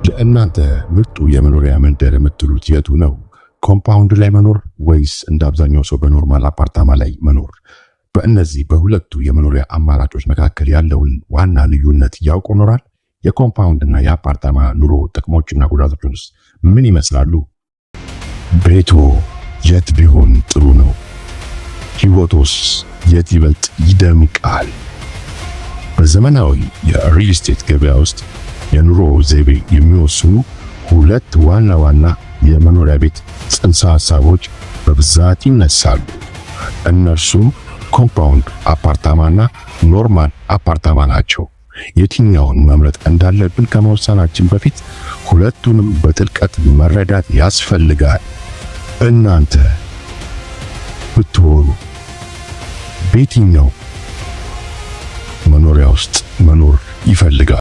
ለእናንተ ምርጡ የመኖሪያ መንደር የምትሉት የቱ ነው? ኮምፓውንድ ላይ መኖር ወይስ እንደ አብዛኛው ሰው በኖርማል አፓርታማ ላይ መኖር? በእነዚህ በሁለቱ የመኖሪያ አማራጮች መካከል ያለውን ዋና ልዩነት ያውቁ ኖራል? የኮምፓውንድና የአፓርታማ ኑሮ ጥቅሞችና ጉዳቶችስ ምን ይመስላሉ? ቤቶ የት ቢሆን ጥሩ ነው? ሕይወቶስ የት ይበልጥ ይደምቃል? በዘመናዊ የሪል ስቴት ገበያ ውስጥ የኑሮ ዘይቤ የሚወስኑ ሁለት ዋና የመኖሪያ ቤት ጽንሰ ሐሳቦች በብዛት ይነሳሉ። እነርሱም ኮምፓውንድ አፓርታማና ኖርማል አፓርታማ ናቸው። የትኛውን መምረጥ እንዳለብን ከመወሰናችን በፊት ሁለቱንም በጥልቀት መረዳት ያስፈልጋል። እናንተ ብትሆኑ በየትኛው መኖሪያ ውስጥ መኖር ይፈልጋል?